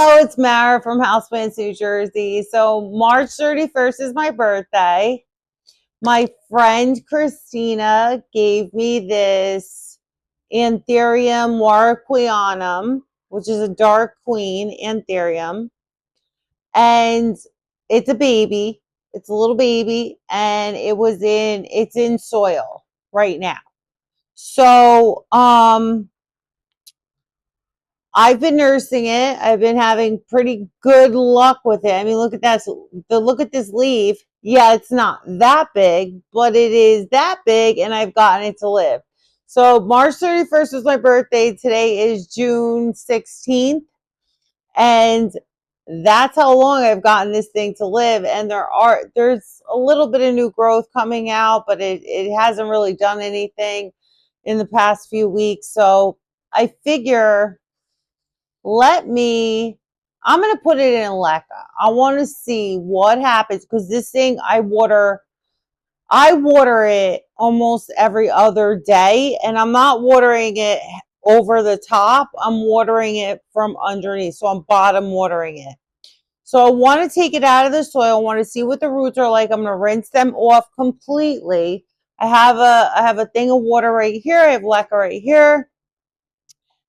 Hello, it's Mara from Houseplants, New Jersey. So March 31st is my birthday. My friend Christina gave me this Anthurium warwickwianum, which is a dark queen Anthurium. And it's a baby. It's a little baby, and it's in soil right now. So, I've been nursing it. I've been having pretty good luck with it. I mean, look at that. Look at this leaf. Yeah, it's not that big, but it is that big, and I've gotten it to live. So March 31st was my birthday. Today is June 16th, and that's how long I've gotten this thing to live. And there's a little bit of new growth coming out, but it hasn't really done anything in the past few weeks. So I figure I'm going to put it in LECA. I want to see what happens because this thing I water it almost every other day, and I'm not watering it over the top. I'm watering it from underneath. So I'm bottom watering it. So I want to take it out of the soil. I want to see what the roots are like. I'm going to rinse them off completely. I have a thing of water right here. I have LECA right here.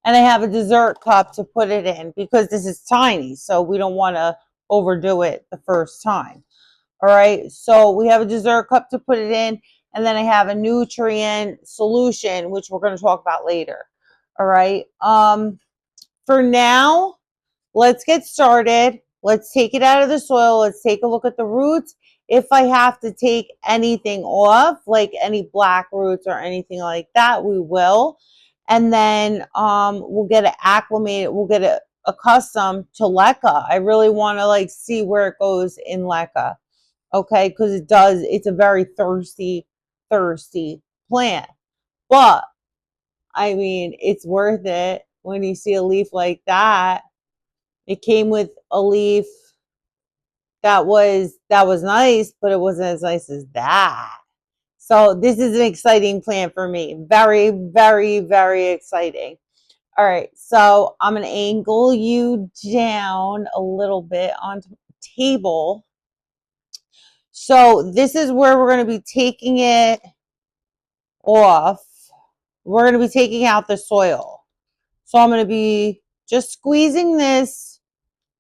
And I have a dessert cup to put it in because this is tiny. So we don't want to overdo it the first time. All right. So we have a dessert cup to put it in. And then I have a nutrient solution, which we're going to talk about later. All right. For now, let's get started. Let's take it out of the soil. Let's take a look at the roots. If I have to take anything off, like any black roots or anything like that, we will. And then we'll get it acclimated. We'll get it accustomed to LECA. I really want to see where it goes in LECA. Okay, because it's a very thirsty plant. But I mean, it's worth it when you see a leaf like that. It came with a leaf that was nice, but it wasn't as nice as that. So this is an exciting plant for me. Very, very, very exciting. All right, so I'm going to angle you down a little bit onto the table. So this is where we're going to be taking it off. We're going to be taking out the soil. So I'm going to be just squeezing this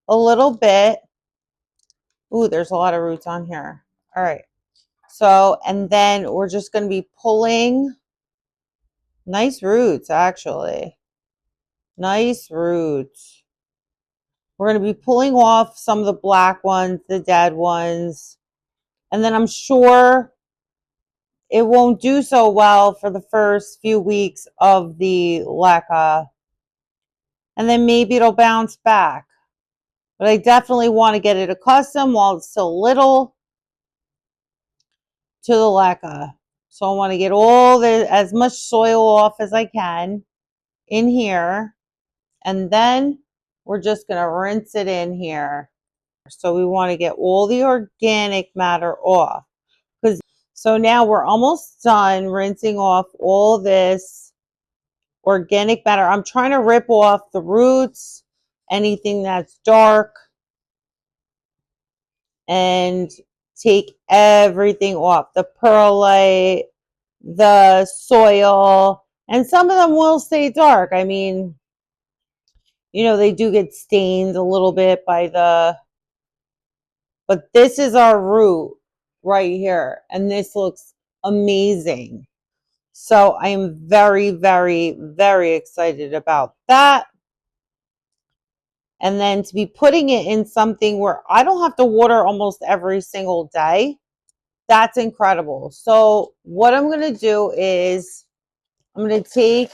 a little bit. Ooh, there's a lot of roots on here. All right. So, and then we're just going to be pulling. Nice roots, actually. Nice roots. We're going to be pulling off some of the black ones, the dead ones. And then I'm sure it won't do so well for the first few weeks of the LECA. And then maybe it'll bounce back. But I definitely want to get it accustomed while it's still little to the LECA. So I want to get as much soil off as I can in here. And then we're just going to rinse it in here. So we want to get all the organic matter off. So now we're almost done rinsing off all this organic matter. I'm trying to rip off the roots, anything that's dark, and take everything off. The perlite, the soil, and some of them will stay dark. I mean, they do get stained a little bit but this is our root right here, and this looks amazing. So I am very, very, very excited about that. And then to be putting it in something where I don't have to water almost every single day, that's incredible. So what I'm going to do is I'm going to take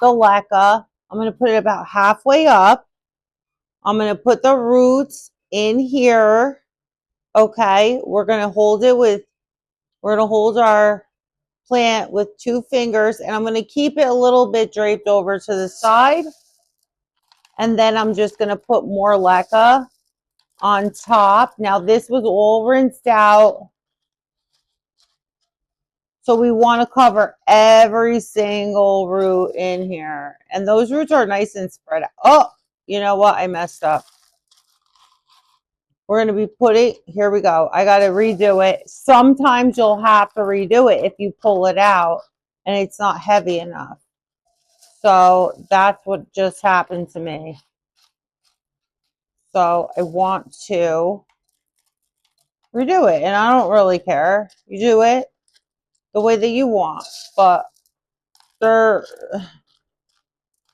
the LECA. I'm going to put it about halfway up. I'm going to put the roots in here. Okay. We're going to hold our plant with 2 fingers, and I'm going to keep it a little bit draped over to the side. And then I'm just going to put more LECA on top. Now this was all rinsed out. So we want to cover every single root in here. And those roots are nice and spread out. Oh, you know what? I messed up. We're going to be putting, here we go. I got to redo it. Sometimes you'll have to redo it if you pull it out and it's not heavy enough. So that's what just happened to me. So I want to redo it, and I don't really care. You do it the way that you want, but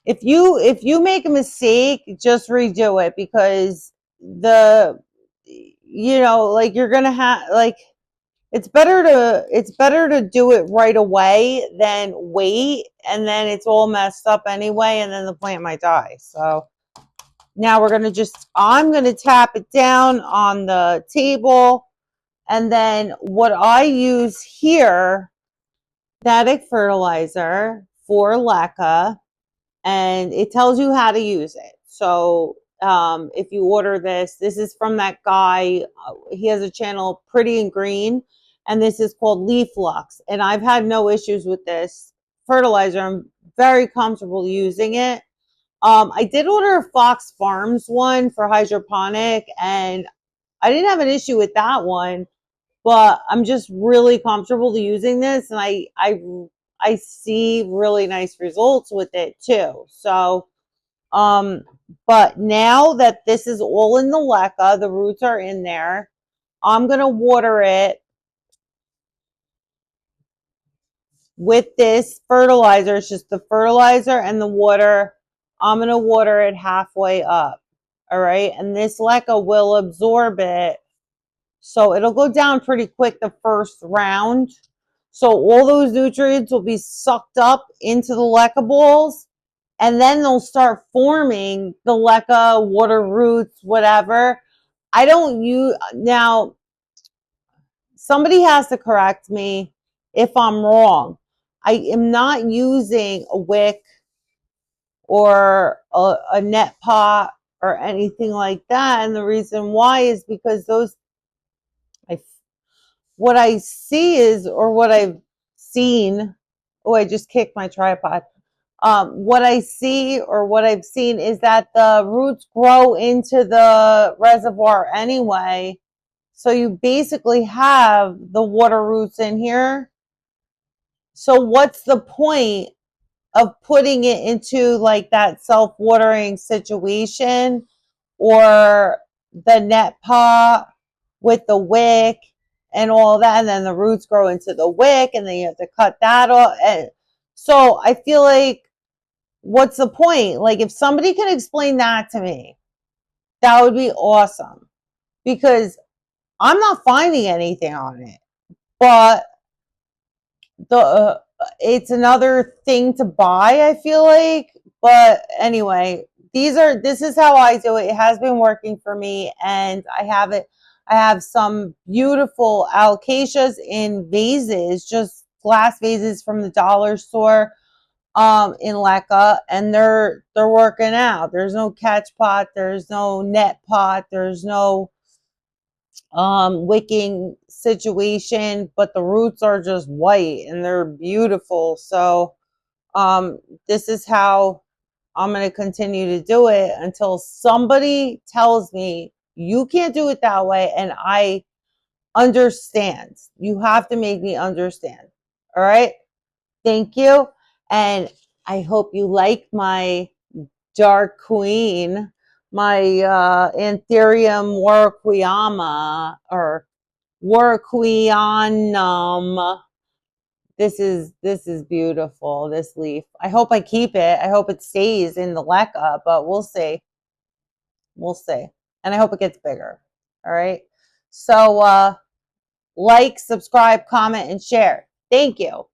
if you make a mistake, just redo it, because like you're gonna have, like, it's better to do it right away than wait and then it's all messed up anyway and then the plant might die. So now I'm gonna tap it down on the table, and then what I use here, synthetic fertilizer for LECA, and it tells you how to use it. So if you order this is from that guy. He has a channel, Pretty and Green, and this is called Leaf Lux. And I've had no issues with this fertilizer. I'm very comfortable using it. I did order a Fox Farms one for hydroponic, and I didn't have an issue with that one, but I'm just really comfortable using this, and I see really nice results with it too. So, but now that this is all in the LECA, the roots are in there, I'm gonna water it with this fertilizer. It's just the fertilizer and the water. I'm gonna water it halfway up. All right, and this LECA will absorb it. So it'll go down pretty quick the first round. So all those nutrients will be sucked up into the LECA balls, and then they'll start forming the LECA, water roots, whatever. I don't use, now somebody has to correct me if I'm wrong. I am not using a wick or a net pot or anything like that. And the reason why is because what I see is, or what I've seen, oh, I just kicked my tripod. What I see, or what I've seen, is that the roots grow into the reservoir anyway. So you basically have the water roots in here. So what's the point of putting it into like that self-watering situation, or the net pot with the wick and all that, and then the roots grow into the wick and then you have to cut that off? And so I feel like, what's the point? Like, if somebody can explain that to me, that would be awesome, because I'm not finding anything on it. But it's another thing to buy, I feel like. But anyway, this is how I do it. It has been working for me, and I have some beautiful alocasias in vases, just glass vases from the dollar store, in LECA, and they're working out. There's no catch pot, there's no net pot, there's no wicking situation, but the roots are just white and they're beautiful. So this is how I'm going to continue to do it until somebody tells me you can't do it that way, and I understand. You have to make me understand. All right, thank you, and I hope you like my Dark Queen, my Anthurium warqueama, or warqueanum. This is beautiful, this leaf. I hope I keep it. I hope it stays in the LECA, but we'll see. We'll see. And I hope it gets bigger. All right. So like, subscribe, comment, and share. Thank you.